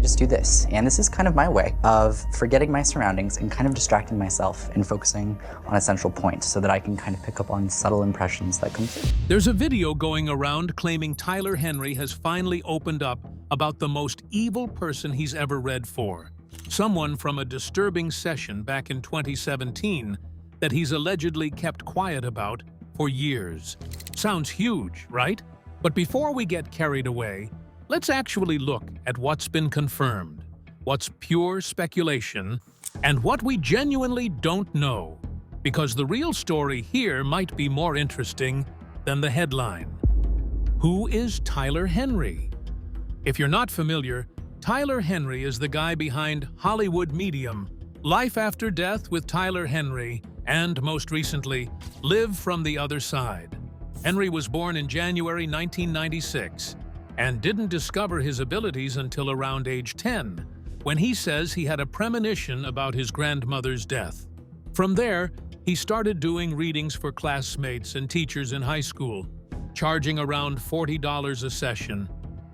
just do this. And this is kind of my way of forgetting my surroundings and kind of distracting myself and focusing on a central point so that I can kind of pick up on subtle impressions that come through. There's a video going around claiming Tyler Henry has finally opened up about the most evil person he's ever read for. Someone from a disturbing session back in 2017 that he's allegedly kept quiet about for years. Sounds huge, right? But before we get carried away, let's actually look at what's been confirmed, what's pure speculation, and what we genuinely don't know, because the real story here might be more interesting than the headline. Who is Tyler Henry? If you're not familiar, Tyler Henry is the guy behind Hollywood Medium, Life After Death with Tyler Henry, and most recently, Live from the Other Side. Henry was born in January 1996 and didn't discover his abilities until around age 10, when he says he had a premonition about his grandmother's death. From there, he started doing readings for classmates and teachers in high school, charging around $40 a session,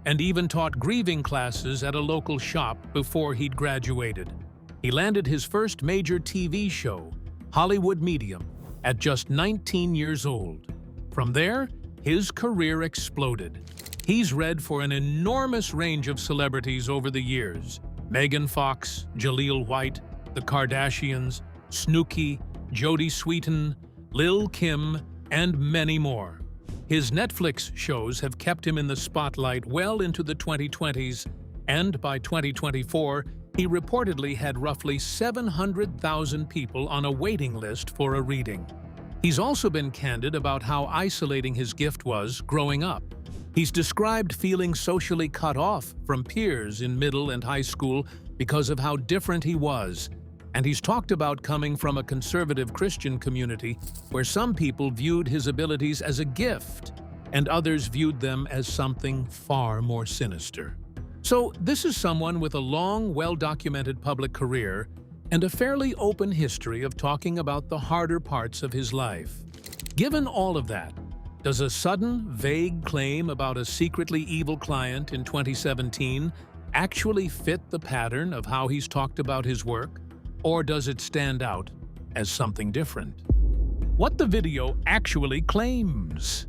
and even taught grieving classes at a local shop before he'd graduated. He landed his first major TV show, Hollywood Medium, at just 19 years old. From there, his career exploded. He's read for an enormous range of celebrities over the years: Megan Fox, Jaleel White, the Kardashians, Snooki, Jodie Sweetin, Lil' Kim, and many more. His Netflix shows have kept him in the spotlight well into the 2020s, and by 2024, he reportedly had roughly 700,000 people on a waiting list for a reading. He's also been candid about how isolating his gift was growing up. He's described feeling socially cut off from peers in middle and high school because of how different he was, and he's talked about coming from a conservative Christian community where some people viewed his abilities as a gift and others viewed them as something far more sinister. So this is someone with a long, well-documented public career and a fairly open history of talking about the harder parts of his life. Given all of that, does a sudden, vague claim about a secretly evil client in 2017 actually fit the pattern of how he's talked about his work, or does it stand out as something different? What the video actually claims.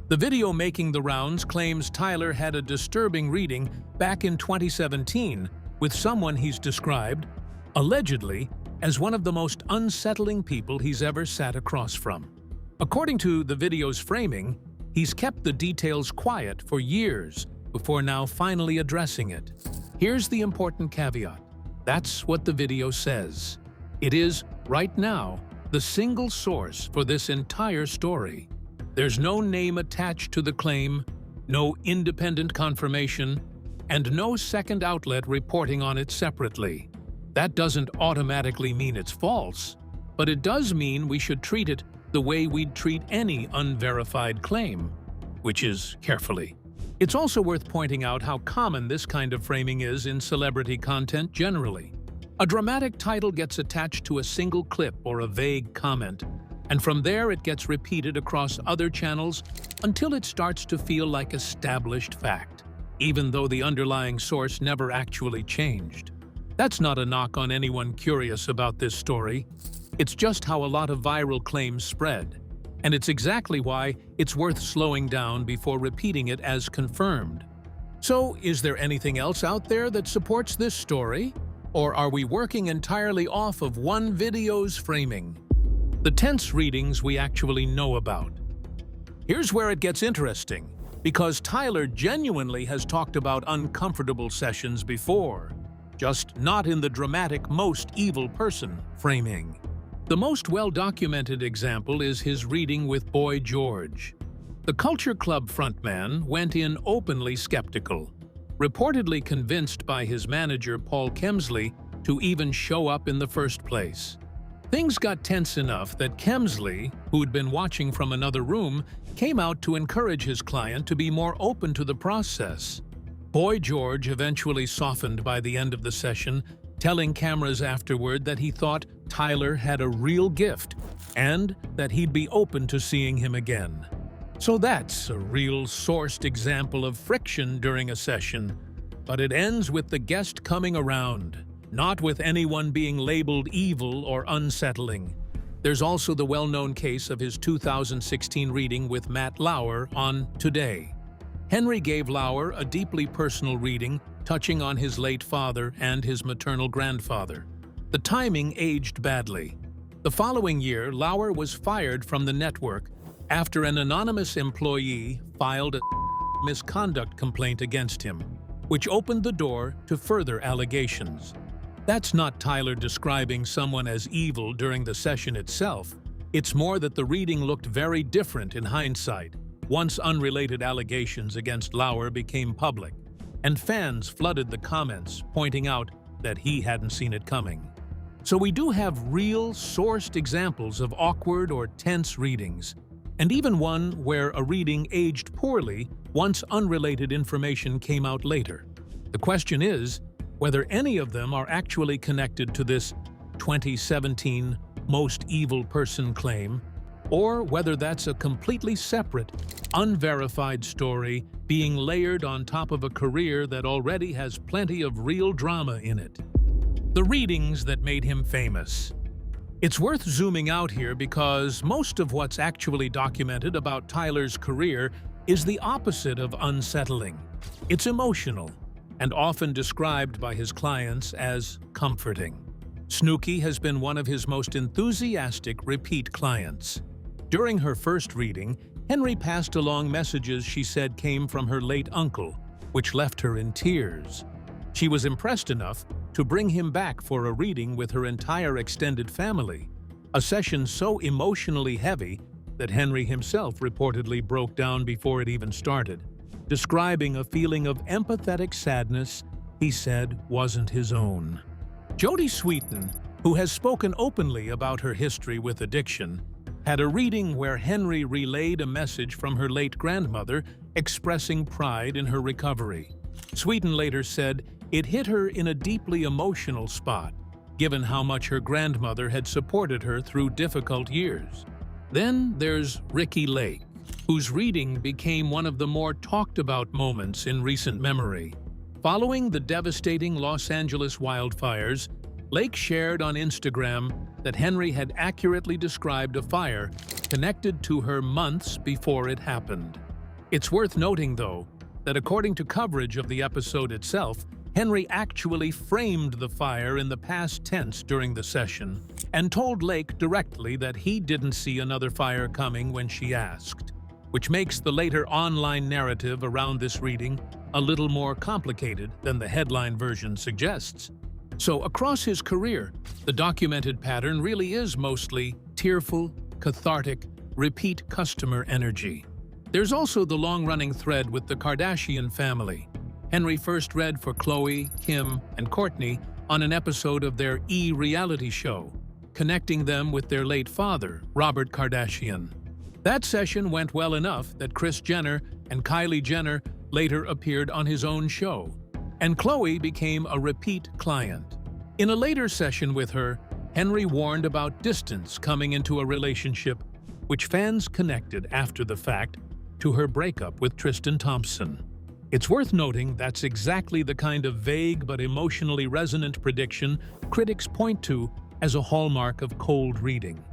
The video making the rounds claims Tyler had a disturbing reading back in 2017 with someone he's described, allegedly, as one of the most unsettling people he's ever sat across from. According to the video's framing, he's kept the details quiet for years before now finally addressing it. Here's the important caveat. That's what the video says. It is, right now, the single source for this entire story. There's no name attached to the claim, no independent confirmation, and no second outlet reporting on it separately. That doesn't automatically mean it's false, but it does mean we should treat it the way we'd treat any unverified claim, which is carefully. It's also worth pointing out how common this kind of framing is in celebrity content generally. A dramatic title gets attached to a single clip or a vague comment, and from there it gets repeated across other channels until it starts to feel like established fact, even though the underlying source never actually changed. That's not a knock on anyone curious about this story. It's just how a lot of viral claims spread, and it's exactly why it's worth slowing down before repeating it as confirmed. So, is there anything else out there that supports this story? Or are we working entirely off of one video's framing? The tense readings we actually know about. Here's where it gets interesting, because Tyler genuinely has talked about uncomfortable sessions before, just not in the dramatic most evil person framing. The most well-documented example is his reading with Boy George. The Culture Club frontman went in openly skeptical, reportedly convinced by his manager Paul Kemsley to even show up in the first place. Things got tense enough that Kemsley, who'd been watching from another room, came out to encourage his client to be more open to the process. Boy George eventually softened by the end of the session, telling cameras afterward that he thought Tyler had a real gift and that he'd be open to seeing him again. So that's a real sourced example of friction during a session, But it ends with the guest coming around, not with anyone being labeled evil or unsettling. There's also the well-known case of his 2016 reading with Matt Lauer on Today. Henry gave Lauer a deeply personal reading touching on his late father and his maternal grandfather. The timing aged badly. The following year, Lauer was fired from the network after an anonymous employee filed a misconduct complaint against him, which opened the door to further allegations. That's not Tyler describing someone as evil during the session itself. It's more that the reading looked very different in hindsight, once unrelated allegations against Lauer became public, and fans flooded the comments pointing out that he hadn't seen it coming. So we do have real, sourced examples of awkward or tense readings, and even one where a reading aged poorly once unrelated information came out later. The question is whether any of them are actually connected to this 2017 most evil person claim, or whether that's a completely separate, unverified story being layered on top of a career that already has plenty of real drama in it. The readings that made him famous. It's worth zooming out here because most of what's actually documented about Tyler's career is the opposite of unsettling. It's emotional, and often described by his clients as comforting. Snooki has been one of his most enthusiastic repeat clients. During her first reading, Henry passed along messages she said came from her late uncle, which left her in tears. She was impressed enough to bring him back for a reading with her entire extended family, a session so emotionally heavy that Henry himself reportedly broke down before it even started, describing a feeling of empathetic sadness he said wasn't his own. Jodie Sweetin, who has spoken openly about her history with addiction, had a reading where Henry relayed a message from her late grandmother expressing pride in her recovery. Sweetin later said it hit her in a deeply emotional spot, given how much her grandmother had supported her through difficult years. Then there's Ricky Lake, whose reading became one of the more talked-about moments in recent memory. Following the devastating Los Angeles wildfires, Lake shared on Instagram that Henry had accurately described a fire connected to her months before it happened. It's worth noting, though, that according to coverage of the episode itself, Henry actually framed the fire in the past tense during the session and told Lake directly that he didn't see another fire coming when she asked, which makes the later online narrative around this reading a little more complicated than the headline version suggests. So across his career, the documented pattern really is mostly tearful, cathartic, repeat customer energy. There's also the long-running thread with the Kardashian family. Henry first read for Khloe, Kim, and Kourtney on an episode of their E! Reality show, connecting them with their late father, Robert Kardashian. That session went well enough that Kris Jenner and Kylie Jenner later appeared on his own show, and Khloe became a repeat client. In a later session with her, Henry warned about distance coming into a relationship, which fans connected after the fact to her breakup with Tristan Thompson. It's worth noting that's exactly the kind of vague but emotionally resonant prediction critics point to as a hallmark of cold reading.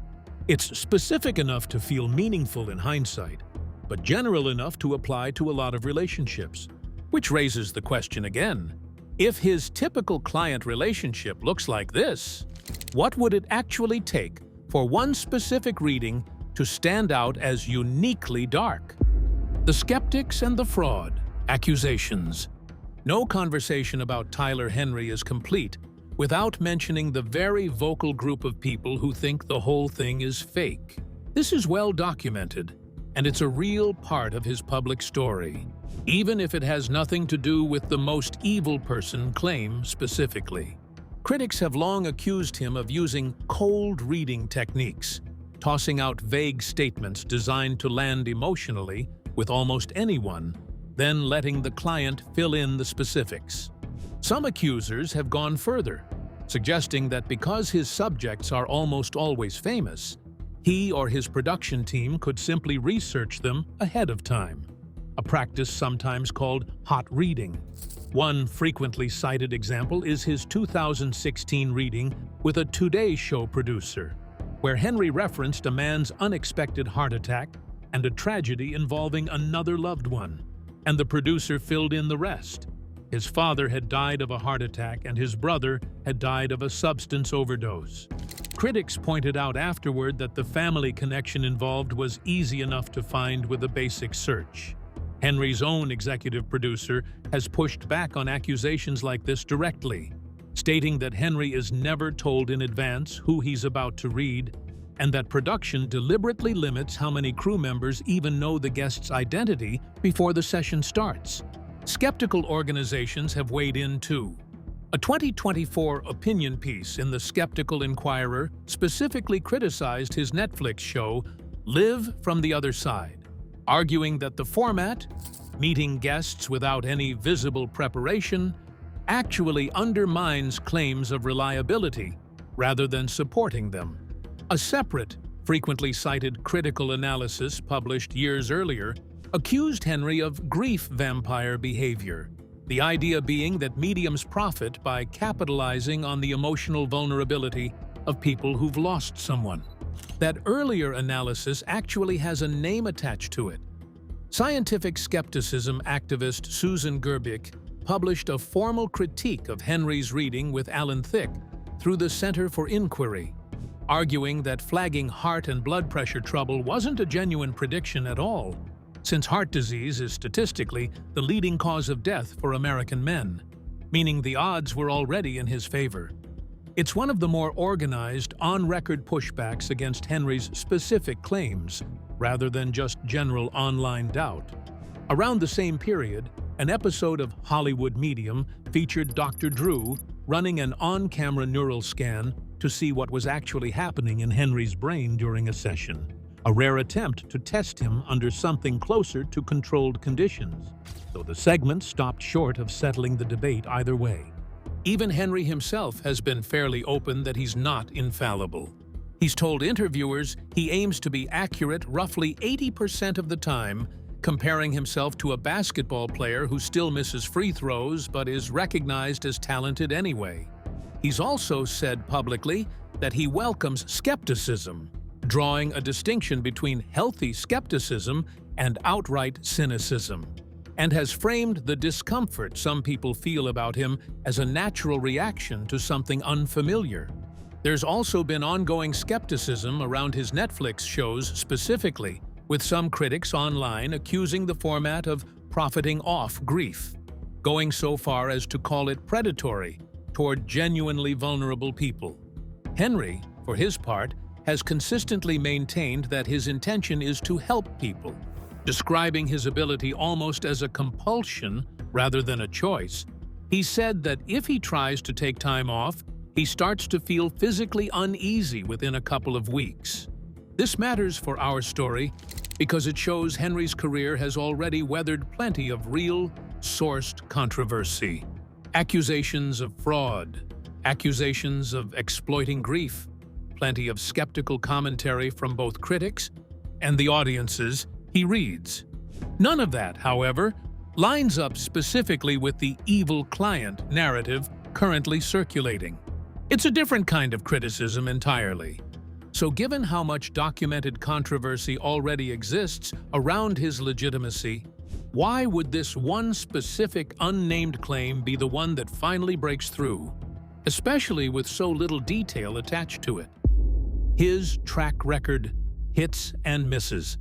It's specific enough to feel meaningful in hindsight, but general enough to apply to a lot of relationships. Which raises the question again, if his typical client relationship looks like this, what would it actually take for one specific reading to stand out as uniquely dark? The skeptics and the fraud. Accusations. No conversation about Tyler Henry is complete without mentioning the very vocal group of people who think the whole thing is fake. This is well documented, and it's a real part of his public story, even if it has nothing to do with the most evil person claim specifically. Critics have long accused him of using cold reading techniques, tossing out vague statements designed to land emotionally with almost anyone, then letting the client fill in the specifics. Some accusers have gone further, suggesting that because his subjects are almost always famous, he or his production team could simply research them ahead of time, a practice sometimes called hot reading. One frequently cited example is his 2016 reading with a Today Show producer, where Henry referenced a man's unexpected heart attack and a tragedy involving another loved one, and the producer filled in the rest. His father had died of a heart attack and his brother had died of a substance overdose. Critics pointed out afterward that the family connection involved was easy enough to find with a basic search. Henry's own executive producer has pushed back on accusations like this directly, stating that Henry is never told in advance who he's about to read, and that production deliberately limits how many crew members even know the guest's identity before the session starts. Skeptical organizations have weighed in too. A 2024 opinion piece in the Skeptical Inquirer specifically criticized his Netflix show, Live from the Other Side, arguing that the format, meeting guests without any visible preparation, actually undermines claims of reliability rather than supporting them. A separate, frequently cited critical analysis published years earlier accused Henry of grief vampire behavior, the idea being that mediums profit by capitalizing on the emotional vulnerability of people who've lost someone. That earlier analysis actually has a name attached to it. Scientific skepticism activist Susan Gerbic published a formal critique of Henry's reading with Alan Thicke through the Center for Inquiry, arguing that flagging heart and blood pressure trouble wasn't a genuine prediction at all, since heart disease is statistically the leading cause of death for American men, meaning the odds were already in his favor. It's one of the more organized, on-record pushbacks against Henry's specific claims, rather than just general online doubt. Around the same period, an episode of Hollywood Medium featured Dr. Drew running an on-camera neural scan to see what was actually happening in Henry's brain during a session, a rare attempt to test him under something closer to controlled conditions, though the segment stopped short of settling the debate either way. Even Henry himself has been fairly open that he's not infallible. He's told interviewers he aims to be accurate roughly 80% of the time, comparing himself to a basketball player who still misses free throws but is recognized as talented anyway. He's also said publicly that he welcomes skepticism, drawing a distinction between healthy skepticism and outright cynicism, and has framed the discomfort some people feel about him as a natural reaction to something unfamiliar. There's also been ongoing skepticism around his Netflix shows specifically, with some critics online accusing the format of profiting off grief, going so far as to call it predatory toward genuinely vulnerable people. Henry, for his part, has consistently maintained that his intention is to help people, describing his ability almost as a compulsion rather than a choice. He said that if he tries to take time off, he starts to feel physically uneasy within a couple of weeks. This matters for our story because it shows Henry's career has already weathered plenty of real, sourced controversy. Accusations of fraud, accusations of exploiting grief, plenty of skeptical commentary from both critics and the audiences he reads. None of that, however, lines up specifically with the evil client narrative currently circulating. It's a different kind of criticism entirely. So given how much documented controversy already exists around his legitimacy, why would this one specific unnamed claim be the one that finally breaks through, especially with so little detail attached to it? His track record, hits and misses.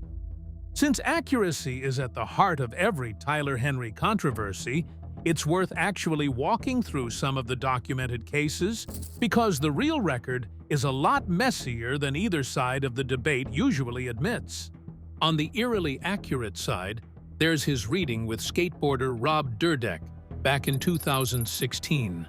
Since accuracy is at the heart of every Tyler Henry controversy, it's worth actually walking through some of the documented cases because the real record is a lot messier than either side of the debate usually admits. On the eerily accurate side, there's his reading with skateboarder Rob Dyrdek back in 2016.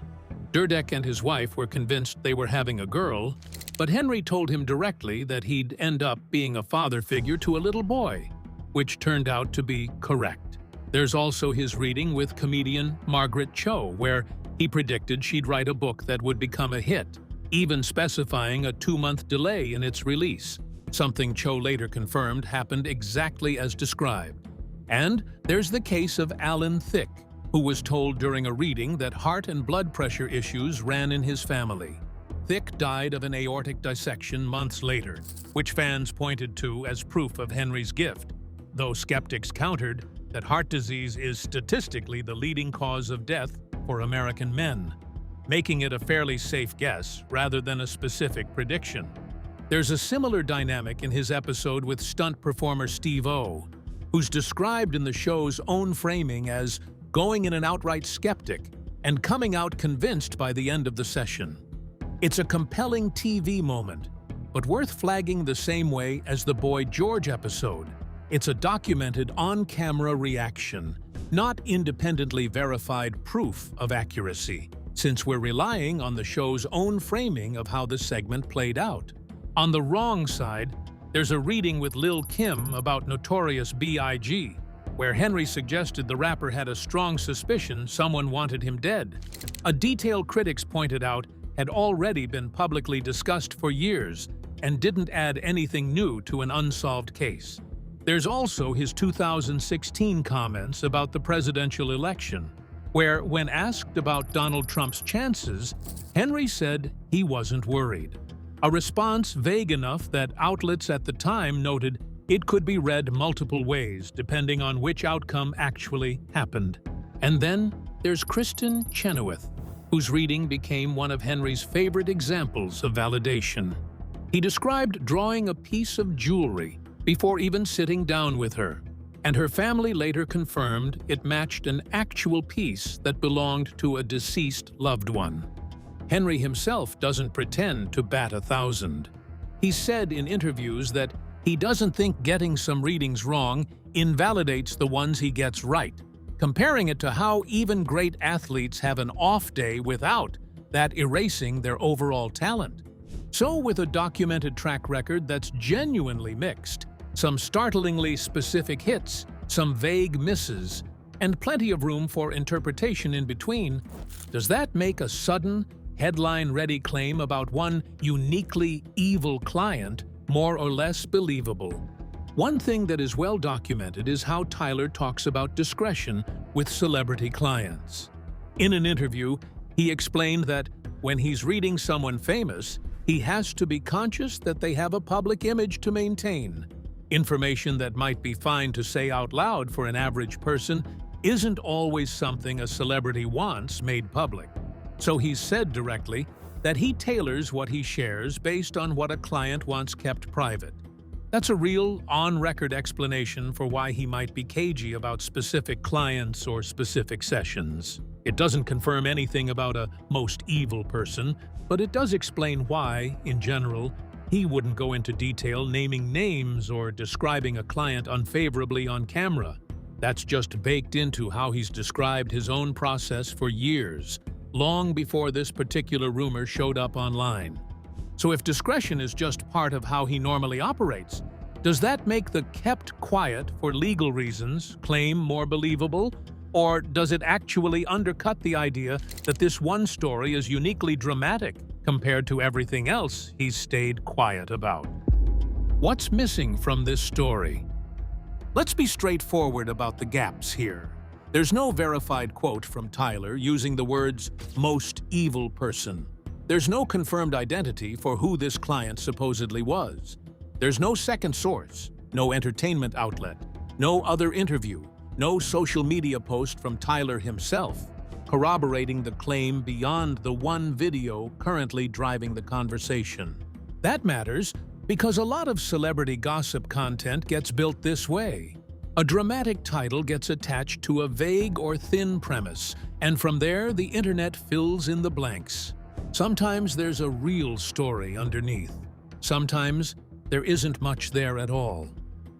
Dyrdek and his wife were convinced they were having a girl, but Henry told him directly that he'd end up being a father figure to a little boy, which turned out to be correct. There's also his reading with comedian Margaret Cho, where he predicted she'd write a book that would become a hit, even specifying a 2-month delay in its release, something Cho later confirmed happened exactly as described. And there's the case of Alan Thicke, who was told during a reading that heart and blood pressure issues ran in his family. Thicke died of an aortic dissection months later, which fans pointed to as proof of Henry's gift, though skeptics countered that heart disease is statistically the leading cause of death for American men, making it a fairly safe guess rather than a specific prediction. There's a similar dynamic in his episode with stunt performer Steve-O, who's described in the show's own framing as going in an outright skeptic and coming out convinced by the end of the session. It's a compelling TV moment, but worth flagging the same way as the Boy George episode. It's a documented on-camera reaction, not independently verified proof of accuracy, since we're relying on the show's own framing of how the segment played out. On the wrong side, there's a reading with Lil' Kim about Notorious B.I.G., where Henry suggested the rapper had a strong suspicion someone wanted him dead. A detail critics pointed out had already been publicly discussed for years and didn't add anything new to an unsolved case. There's also his 2016 comments about the presidential election, where, when asked about Donald Trump's chances, Henry said he wasn't worried. A response vague enough that outlets at the time noted it could be read multiple ways depending on which outcome actually happened. And then there's Kristen Chenoweth, whose reading became one of Henry's favorite examples of validation. He described drawing a piece of jewelry before even sitting down with her, and her family later confirmed it matched an actual piece that belonged to a deceased loved one. Henry himself doesn't pretend to bat 1,000. He said in interviews that he doesn't think getting some readings wrong invalidates the ones he gets right, comparing it to how even great athletes have an off day without that erasing their overall talent. So with a documented track record that's genuinely mixed, some startlingly specific hits, some vague misses, and plenty of room for interpretation in between, does that make a sudden, headline-ready claim about one uniquely evil client more or less believable? One thing that is well documented is how Tyler talks about discretion with celebrity clients. In an interview, he explained that when he's reading someone famous, he has to be conscious that they have a public image to maintain. Information that might be fine to say out loud for an average person isn't always something a celebrity wants made public. So he's said directly that he tailors what he shares based on what a client wants kept private. That's a real, on-record explanation for why he might be cagey about specific clients or specific sessions. It doesn't confirm anything about a most evil person, but it does explain why, in general, he wouldn't go into detail naming names or describing a client unfavorably on camera. That's just baked into how he's described his own process for years, long before this particular rumor showed up online. So if discretion is just part of how he normally operates, does that make the kept quiet for legal reasons claim more believable? Or does it actually undercut the idea that this one story is uniquely dramatic compared to everything else he's stayed quiet about? What's missing from this story? Let's be straightforward about the gaps here. There's no verified quote from Tyler using the words "most evil person." There's no confirmed identity for who this client supposedly was. There's no second source, no entertainment outlet, no other interview, no social media post from Tyler himself, corroborating the claim beyond the one video currently driving the conversation. That matters because a lot of celebrity gossip content gets built this way. A dramatic title gets attached to a vague or thin premise, and from there the internet fills in the blanks. Sometimes there's a real story underneath. Sometimes there isn't much there at all.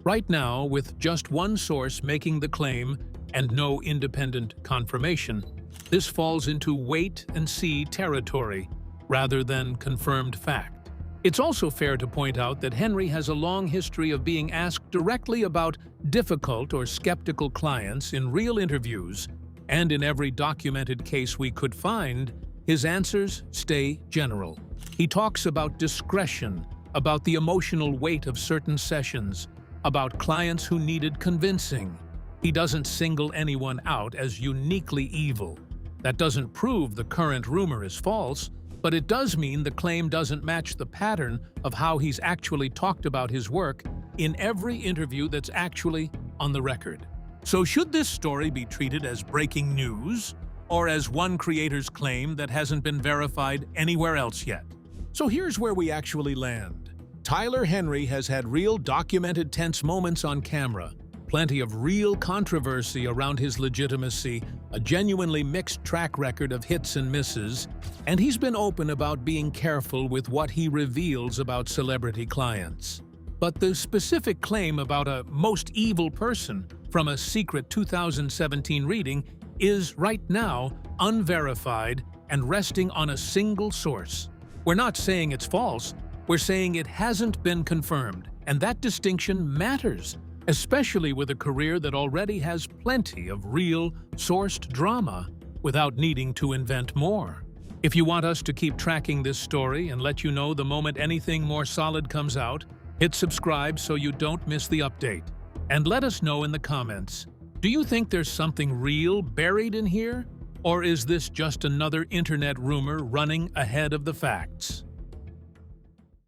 Right now, with just one source making the claim and no independent confirmation, this falls into wait-and-see territory rather than confirmed fact. It's also fair to point out that Henry has a long history of being asked directly about difficult or skeptical clients in real interviews, and in every documented case we could find, his answers stay general. He talks about discretion, about the emotional weight of certain sessions, about clients who needed convincing. He doesn't single anyone out as uniquely evil. That doesn't prove the current rumor is false, but it does mean the claim doesn't match the pattern of how he's actually talked about his work in every interview that's actually on the record. So should this story be treated as breaking news, or as one creator's claim that hasn't been verified anywhere else yet? So here's where we actually land. Tyler Henry has had real documented tense moments on camera, plenty of real controversy around his legitimacy, a genuinely mixed track record of hits and misses, and he's been open about being careful with what he reveals about celebrity clients. But the specific claim about a most evil person from a secret 2017 reading is, right now, unverified and resting on a single source. We're not saying it's false, we're saying it hasn't been confirmed, and that distinction matters, especially with a career that already has plenty of real, sourced drama without needing to invent more. If you want us to keep tracking this story and let you know the moment anything more solid comes out, hit subscribe so you don't miss the update. And let us know in the comments, do you think there's something real buried in here? Or is this just another internet rumor running ahead of the facts?